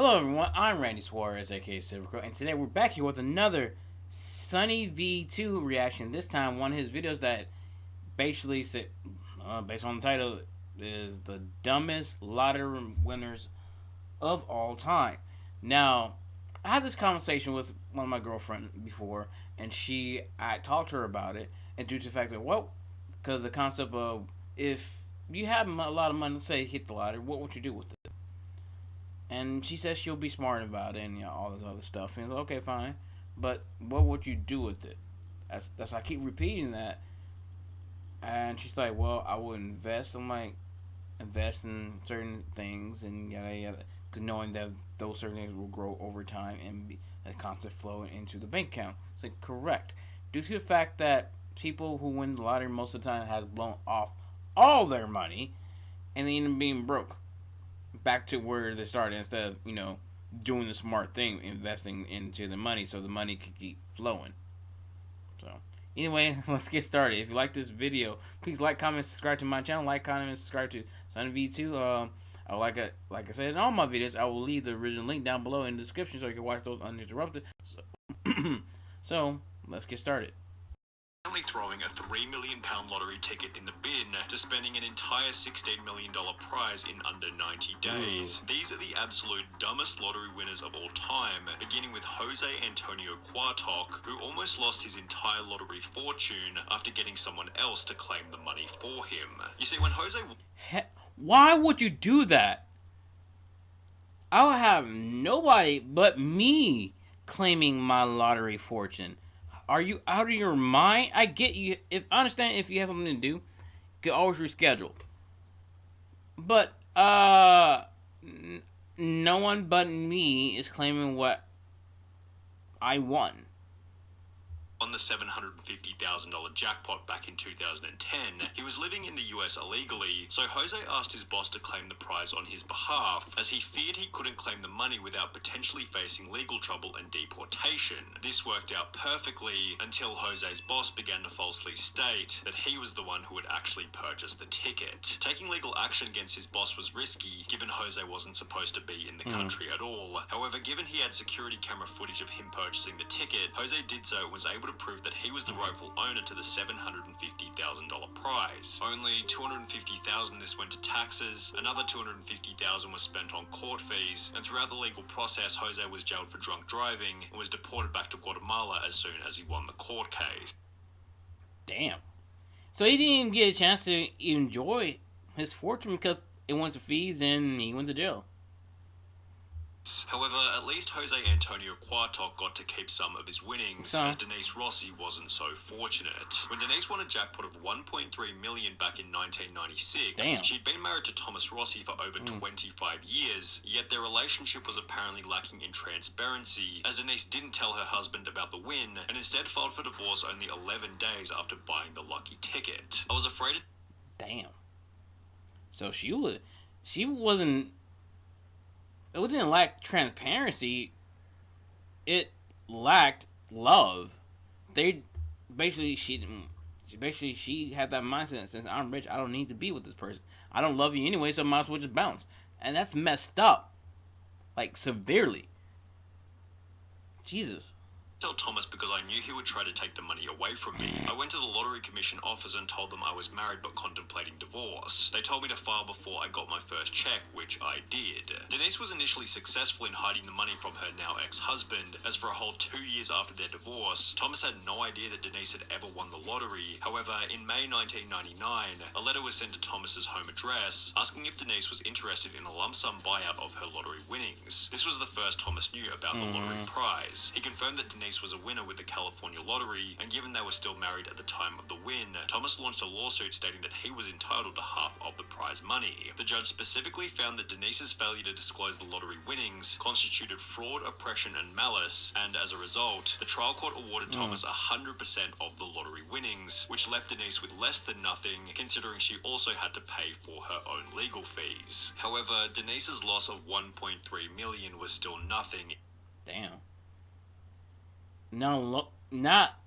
Hello everyone, I'm Randy Suarez, aka Silvercoat, and today we're back here with another Sunny V2 reaction. This time, one of his videos that basically said, based on the title, is the dumbest lottery winners of all time. Now, I had this conversation with one of my girlfriends before, and I talked to her about it, and due to the fact that, because the concept of if you have a lot of money, let's say hit the lottery, what would you do with it? And she says she'll be smart about it and all this other stuff. And like, okay, fine, but what would you do with it? That's I keep repeating that, and she's like, well, I would invest. I'm like, invest in certain things and yada yada, because knowing that those certain things will grow over time and be a constant flow into the bank account. It's like correct, due to the fact that people who win the lottery most of the time has blown off all their money and they end up being broke back to where they started instead of doing the smart thing, investing into the money so the money could keep flowing. So anyway, let's get started. If you like this video, please like, comment, subscribe to my channel. Like, comment, and subscribe to Sunny V2. Like I said in all my videos, I will leave the original link down below in the description so you can watch those uninterrupted. So let's get started. Throwing a £3 million lottery ticket in the bin to spending an entire $16 million prize in under 90 days. Ooh. These are the absolute dumbest lottery winners of all time, beginning with Jose Antonio Quartok, who almost lost his entire lottery fortune after getting someone else to claim the money for him. You see, when Jose... Why would you do that? I'll have nobody but me claiming my lottery fortune. Are you out of your mind? I get you. If I understand, if you have something to do, you can always reschedule. But no one but me is claiming what I won. On the $750,000 jackpot back in 2010, he was living in the US illegally, so Jose asked his boss to claim the prize on his behalf, as he feared he couldn't claim the money without potentially facing legal trouble and deportation. This worked out perfectly until Jose's boss began to falsely state that he was the one who had actually purchased the ticket. Taking legal action against his boss was risky, given Jose wasn't supposed to be in the country at all. However, given he had security camera footage of him purchasing the ticket, Jose did so and was able to prove that he was the rightful owner to the $750,000 prize. Only $250,000 this went to taxes, another $250,000 was spent on court fees, and throughout the legal process, Jose was jailed for drunk driving and was deported back to Guatemala as soon as he won the court case. Damn. So he didn't even get a chance to enjoy his fortune because it went to fees and he went to jail. However, at least Jose Antonio Quartok got to keep some of his winnings, as Denise Rossi wasn't so fortunate. When Denise won a jackpot of $1.3 million back in 1996, she'd been married to Thomas Rossi for over 25 years, yet their relationship was apparently lacking in transparency, as Denise didn't tell her husband about the win, and instead filed for divorce only 11 days after buying the lucky ticket. I was afraid... Damn. So she wasn't... It didn't lack transparency. It lacked love. She had that mindset. Since I'm rich, I don't need to be with this person. I don't love you anyway, so I might as well just bounce. And that's messed up, like severely. Jesus. Tell Thomas because I knew he would try to take the money away from me. I went to the Lottery Commission office and told them I was married but contemplating divorce. They told me to file before I got my first check, which I did. Denise was initially successful in hiding the money from her now ex-husband, as for a whole 2 years after their divorce, Thomas had no idea that Denise had ever won the lottery. However, in May 1999, a letter was sent to Thomas's home address, asking if Denise was interested in a lump sum buyout of her lottery winnings. This was the first Thomas knew about the lottery prize. He confirmed that Denise was a winner with the California lottery, and given they were still married at the time of the win, Thomas launched a lawsuit stating that he was entitled to half of the prize money. The judge specifically found that Denise's failure to disclose the lottery winnings constituted fraud, oppression, and malice, and as a result, the trial court awarded Thomas 100% of the lottery winnings, which left Denise with less than nothing, considering she also had to pay for her own legal fees. However, Denise's loss of $1.3 million was still nothing. Damn. No, not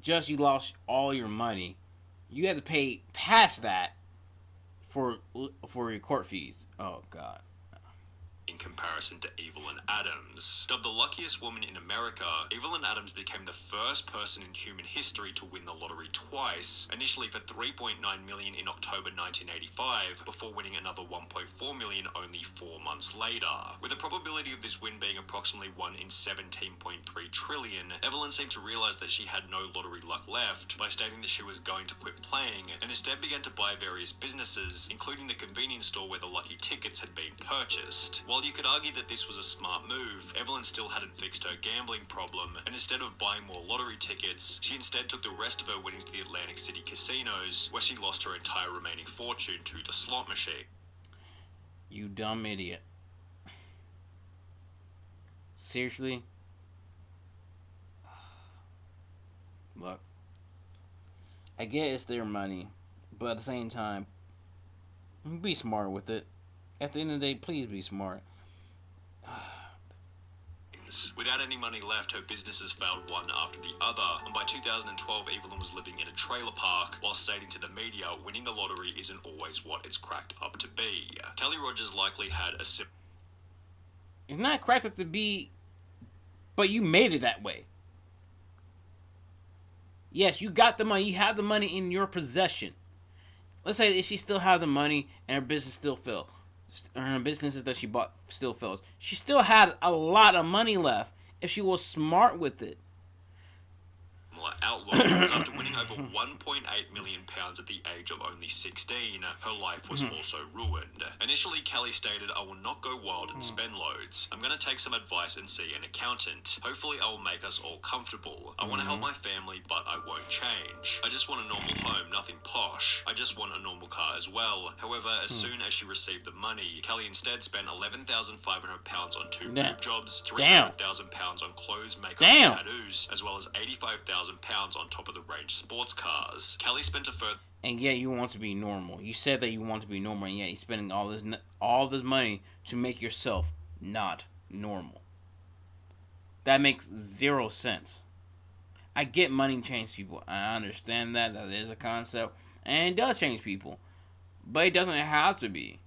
just you lost all your money. You had to pay past that for your court fees. Oh God. in comparison to Evelyn Adams. Dubbed the luckiest woman in America, Evelyn Adams became the first person in human history to win the lottery twice, initially for $3.9 million in October 1985, before winning another $1.4 million only 4 months later. With the probability of this win being approximately 1 in 17.3 trillion, Evelyn seemed to realize that she had no lottery luck left by stating that she was going to quit playing, and instead began to buy various businesses, including the convenience store where the lucky tickets had been purchased. While you could argue that this was a smart move, Evelyn still hadn't fixed her gambling problem, and instead of buying more lottery tickets, she instead took the rest of her winnings to the Atlantic City casinos, where she lost her entire remaining fortune to the slot machine. You dumb idiot. Seriously? Look, I get it's their money, but at the same time, be smart with it. At the end of the day, please be smart. Without any money left, her businesses failed one after the other, and by 2012, Evelyn was living in a trailer park while stating to the media, winning the lottery isn't always what it's cracked up to be. Kelly Rogers likely had a It's not cracked up to be, but you made it that way. Yes, you got the money. You have the money in your possession. Let's say if she still had the money and her business still failed. Her businesses that she bought still fails. She still had a lot of money left if she was smart with it. Outlook because after winning over £1.8 million at the age of only 16, her life was also ruined. Initially, Kelly stated, "I will not go wild and spend loads. I'm going to take some advice and see an accountant. Hopefully, I will make us all comfortable. I want to help my family, but I won't change. I just want a normal home, nothing posh. I just want a normal car as well." However, as soon as she received the money, Kelly instead spent £11,500 on 2 boob jobs, £300,000 on clothes, makeup, and tattoos, as well as £85,000 on top of the range sports cars. Kelly spent a further... And yet you want to be normal. You said that you want to be normal, and yet you're spending all this money to make yourself not normal. That makes zero sense. I get money changes people. I understand that. That is a concept. And it does change people. But it doesn't have to be.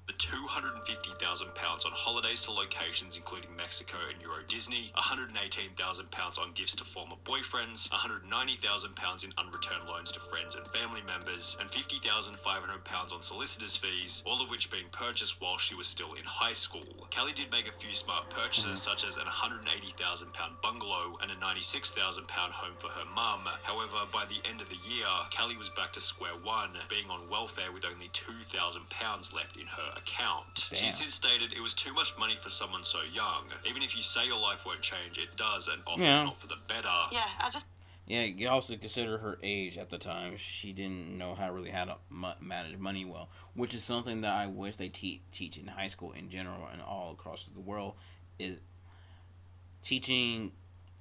The £250,000 on holidays to locations including Mexico and Euro Disney, £118,000 on gifts to former boyfriends, £190,000 in unreturned loans to friends and family members, and £50,500 on solicitors' fees, all of which being purchased while she was still in high school. Kelly did make a few smart purchases such as an £180,000 bungalow and a £96,000 home for her mum. However, by the end of the year, Kelly was back to square one, being on welfare with only £2,000 left in her account. Damn. She since stated, "It was too much money for someone so young. Even if you say your life won't change, it does, and often not for the better." Yeah, you also consider her age at the time. She didn't know how to manage money well, which is something that I wish they teach in high school in general and all across the world, is teaching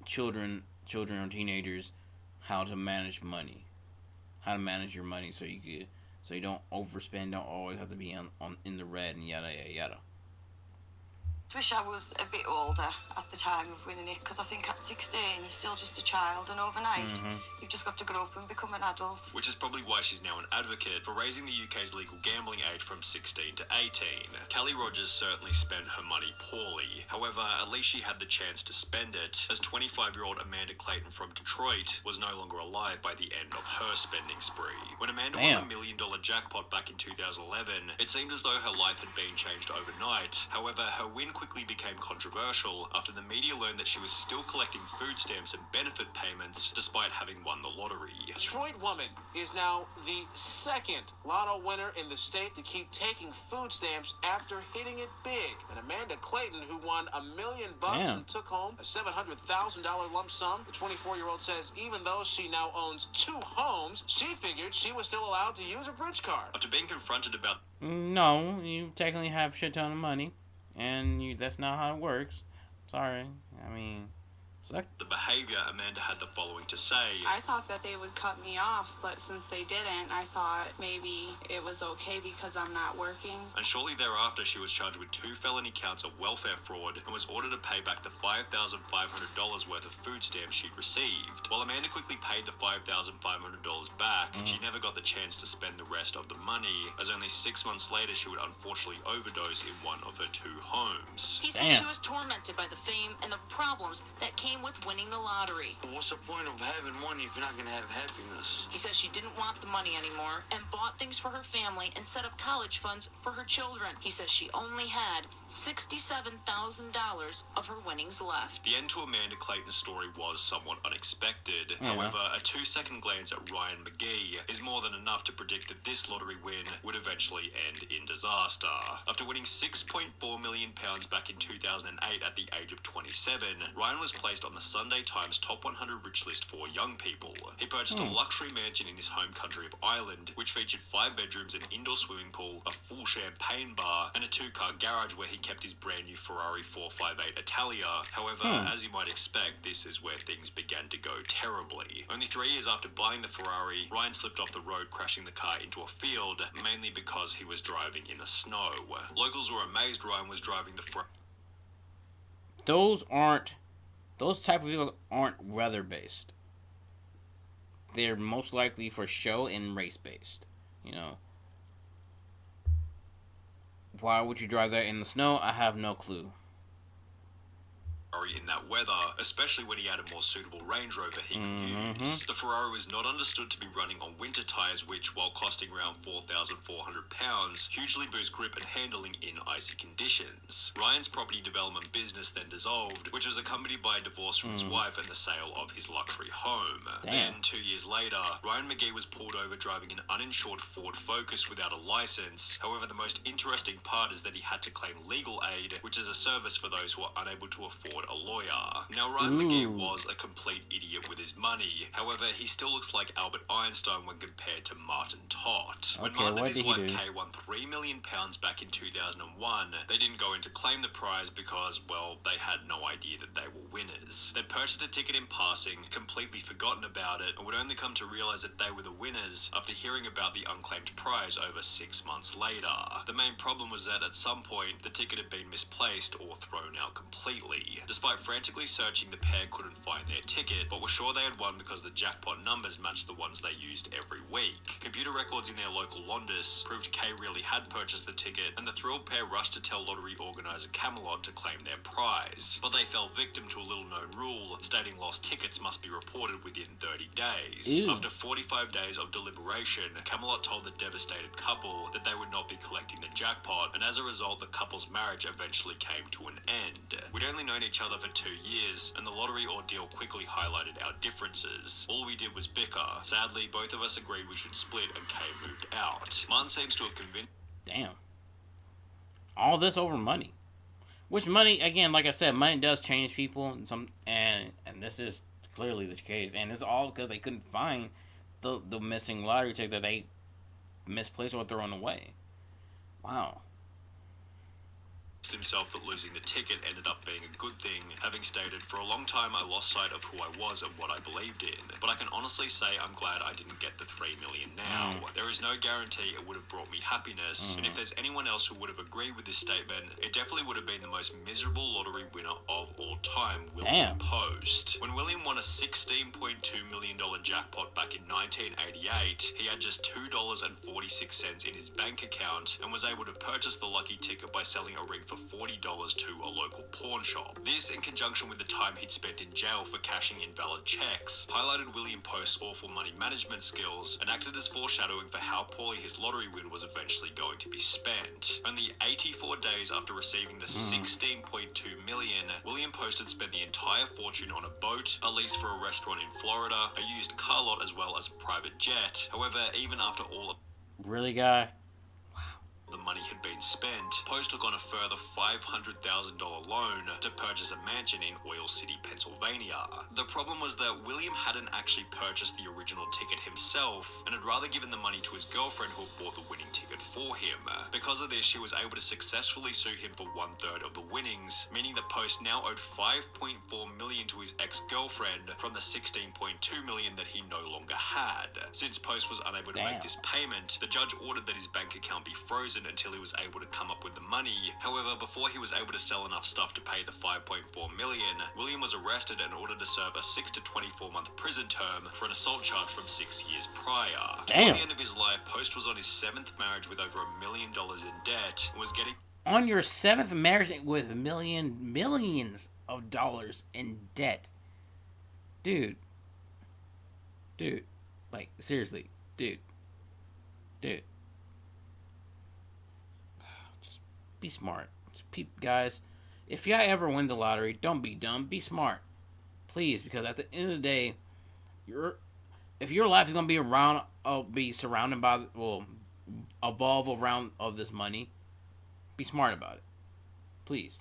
children or teenagers how to manage money, how to manage your money so you don't overspend, don't always have to be in the red and yada yada yada. I wish I was a bit older at the time of winning it, because I think at 16 you're still just a child, and overnight you've just got to grow up and become an adult. Which is probably why she's now an advocate for raising the UK's legal gambling age from 16 to 18. Kelly Rogers certainly spent her money poorly. However, at least she had the chance to spend it, as 25-year-old Amanda Clayton from Detroit was no longer alive by the end of her spending spree. When Amanda won the $1 million jackpot back in 2011, it seemed as though her life had been changed overnight. However, her win quickly became controversial after the media learned that she was still collecting food stamps and benefit payments despite having won the lottery. Detroit woman is now the second lotto winner in the state to keep taking food stamps after hitting it big. And Amanda Clayton, who won $1 million and took home a $700,000 lump sum, the 24-year-old says even though she now owns 2 homes, she figured she was still allowed to use a bridge card. After being confronted about... No, you technically have a shit ton of money. And that's not how it works. Sorry. I mean, the behavior, Amanda had the following to say. I thought that they would cut me off, but since they didn't, I thought maybe it was okay because I'm not working. And shortly thereafter, she was charged with 2 felony counts of welfare fraud and was ordered to pay back the $5,500 worth of food stamps she'd received. While Amanda quickly paid the $5,500 back, she never got the chance to spend the rest of the money, as only 6 months later she would unfortunately overdose in one of her 2 homes. He said she was tormented by the fame and the problems that came with winning the lottery. What's the point of having money if you're not going to have happiness? He says she didn't want the money anymore and bought things for her family and set up college funds for her children. He says she only had $67,000 of her winnings left. The end to Amanda Clayton's story was somewhat unexpected. However, a 2-second glance at Ryan McGee is more than enough to predict that this lottery win would eventually end in disaster. After winning £6.4 million back in 2008 at the age of 27, Ryan was placed on the Sunday Times Top 100 Rich List for young people. He purchased a luxury mansion in his home country of Ireland, which featured 5 bedrooms, an indoor swimming pool, a full champagne bar, and a 2-car garage where he kept his brand new Ferrari 458 Italia. However, as you might expect, this is where things began to go terribly. Only 3 years after buying the Ferrari, Ryan slipped off the road, crashing the car into a field, mainly because he was driving in the snow. Locals were amazed Ryan was driving the Ferrari. Those type of vehicles aren't weather based. They're most likely for show and race based. You know. Why would you drive that in the snow? I have no clue. In that weather, especially when he had a more suitable Range Rover he could use. The Ferrari was not understood to be running on winter tyres, which, while costing around £4,400, hugely boost grip and handling in icy conditions. Ryan's property development business then dissolved, which was accompanied by a divorce from his wife and the sale of his luxury home. Then, 2 years later, Ryan McGee was pulled over driving an uninsured Ford Focus without a license. However, the most interesting part is that he had to claim legal aid, which is a service for those who are unable to afford a lawyer. Now, Ryan McGee was a complete idiot with his money. However, he still looks like Albert Einstein when compared to Martin Todt. When Martin and his wife Kay won £3 million back in 2001, they didn't go in to claim the prize because, well, they had no idea that they were winners. They purchased a ticket in passing, completely forgotten about it, and would only come to realise that they were the winners after hearing about the unclaimed prize over 6 months later. The main problem was that at some point, the ticket had been misplaced or thrown out completely. Despite frantically searching, the pair couldn't find their ticket, but were sure they had won because the jackpot numbers matched the ones they used every week. Computer records in their local Londis proved Kay really had purchased the ticket, and the thrilled pair rushed to tell lottery organiser Camelot to claim their prize. But they fell victim to a little-known rule, stating lost tickets must be reported within 30 days. After 45 days of deliberation, Camelot told the devastated couple that they would not be collecting the jackpot, and as a result, the couple's marriage eventually came to an end. We'd only known each other for 2 years, and the lottery ordeal quickly highlighted our differences. All we did was bicker. Sadly, both of us agreed we should split, and Kay moved out. Martin seems to have convinced... Damn. All this over money. Which money, again, like I said, money does change people, and this is clearly the case. And it's all because they couldn't find the missing lottery ticket that they misplaced or thrown away. Wow. himself that losing the ticket ended up being a good thing, having stated, "For a long time I lost sight of who I was and what I believed in, but I can honestly say I'm glad I didn't get the $3 million now. There is no guarantee it would have brought me happiness, and if there's anyone else who would have agreed with this statement, it definitely would have been the most miserable lottery winner of all time, William Post. When William won a $16.2 million jackpot back in 1988, he had just $2.46 in his bank account and was able to purchase the lucky ticket by selling a ring for $40 to a local pawn shop. This, in conjunction with the time he'd spent in jail for cashing invalid checks, highlighted William Post's awful money management skills and acted as foreshadowing for how poorly his lottery win was eventually going to be spent. Only 84 days after receiving the $16.2 million, William Post had spent the entire fortune on a boat, a lease for a restaurant in Florida, a used car lot, as well as a private jet. However, even after all of... Really, guy? Wow. the money had been spent, Post took on a further $500,000 loan to purchase a mansion in Oil City, Pennsylvania. The problem was that William hadn't actually purchased the original ticket himself and had rather given the money to his girlfriend who had bought the winning ticket for him. Because of this, she was able to successfully sue him for 1/3 of the winnings, meaning that Post now owed $5.4 million to his ex-girlfriend from the $16.2 million that he no longer had. Since Post was unable to make this payment, the judge ordered that his bank account be frozen until he was able to come up with the money. However, before he was able to sell enough stuff to pay the $5.4 million, William was arrested and ordered to serve a 6 to 24 month prison term for an assault charge from 6 years prior. Toward the end of his life, Post was on his 7th marriage with over $1 million in debt and was getting... On your 7th marriage with millions of dollars in debt. Dude, like, seriously, dude, just be smart. Guys, if y'all ever win the lottery, don't be dumb, be smart, please, because at the end of the day, if your life is gonna be surrounded by, evolve around of this money, be smart about it, please.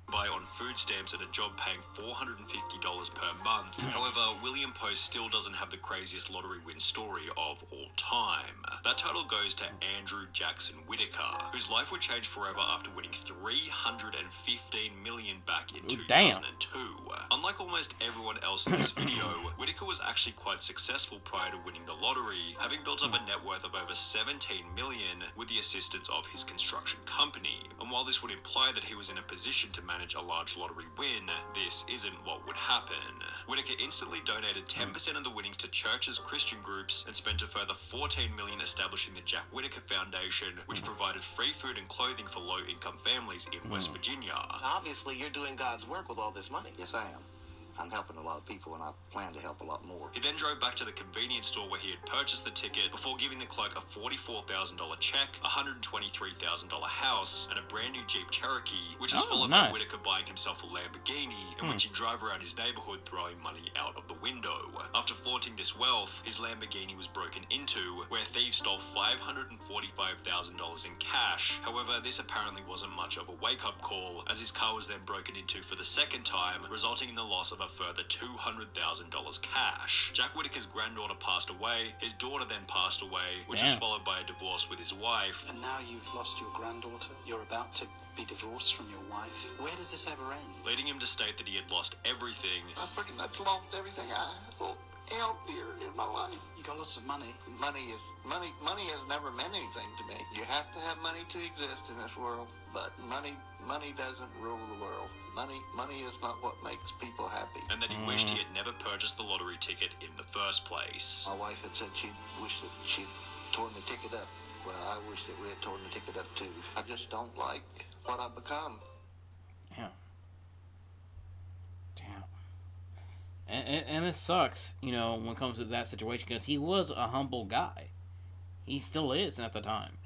Buy on food stamps at a job paying $450 per month. However, William Post still doesn't have the craziest lottery win story of all time. That title goes to Andrew Jackson Whitaker, whose life would change forever after winning $315 million back in 2002. Unlike almost everyone else in this video, Whitaker was actually quite successful prior to winning the lottery, having built up a net worth of over $17 million with the assistance of his construction company. And while this would imply that he was in a position to manage a large lottery win, this isn't what would happen. Whitaker instantly donated 10% of the winnings to churches, Christian groups, and spent a further $14 million establishing the Jack Whitaker Foundation, which provided free food and clothing for low-income families in West Virginia. Obviously, you're doing God's work with all this money. Yes, I am. I'm helping a lot of people, and I plan to help a lot more. He then drove back to the convenience store where he had purchased the ticket before giving the clerk a $44,000 check, a $123,000 house, and a brand new Jeep Cherokee, which was followed by Whitaker buying himself a Lamborghini, in which he drove around his neighborhood throwing money out of the window. After flaunting this wealth, his Lamborghini was broken into, where thieves stole $545,000 in cash. However, this apparently wasn't much of a wake-up call, as his car was then broken into for the second time, resulting in the loss of a further $200,000 cash. Jack Whitaker's granddaughter passed away, his daughter then passed away, which was followed by a divorce with his wife. And now you've lost your granddaughter, you're about to be divorced from your wife. Where does this ever end? Leading him to state that he had lost everything. I pretty much lost everything I held dear in my life. You got lots of money. Money has never meant anything to me. You have to have money to exist in this world, but money doesn't rule the world. Money is not what makes people happy. And that he wished he had never purchased the lottery ticket in the first place. My wife had said she wished that she'd torn the ticket up. Well, I wish that we had torn the ticket up too. I just don't like what I've become. And it sucks, when it comes to that situation, because he was a humble guy. He still is at the time.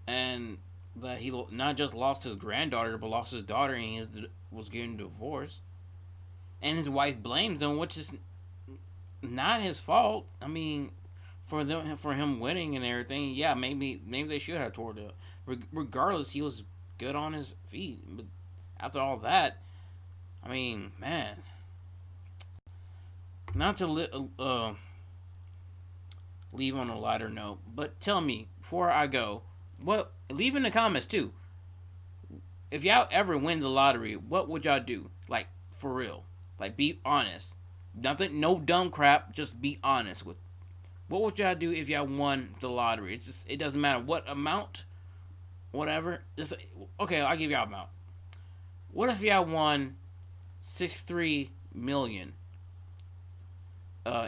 And that he not just lost his granddaughter, but lost his daughter, and he was getting divorced. And his wife blames him, which is not his fault. I mean, for him winning and everything, yeah, maybe they should have torn it. Regardless, he was good on his feet. But after all that, I mean, man. Not to leave on a lighter note, but tell me, before I go, leave in the comments too. If y'all ever win the lottery, what would y'all do? Like, for real. Like, be honest. Nothing, no dumb crap, just be honest with. What would y'all do if y'all won the lottery? It doesn't matter what amount, whatever. Okay, I'll give y'all an amount. What if y'all won $63 million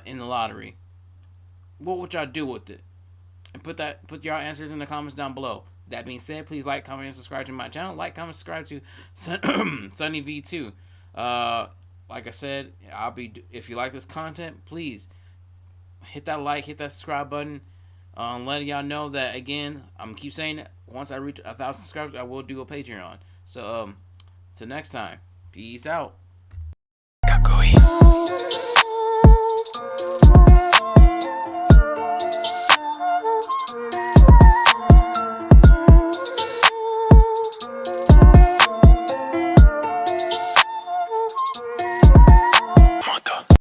in the lottery? What would y'all do with it? And put your answers in the comments down below. That being said, please like, comment, and subscribe to my channel. Like, comment, subscribe to Sunny V2. Like I said, if you like this content, please hit that like, hit that subscribe button. Letting y'all know that, again, I'm keep saying it, once I reach 1,000 subscribers, I will do a Patreon. So till next time, peace out. Kakui.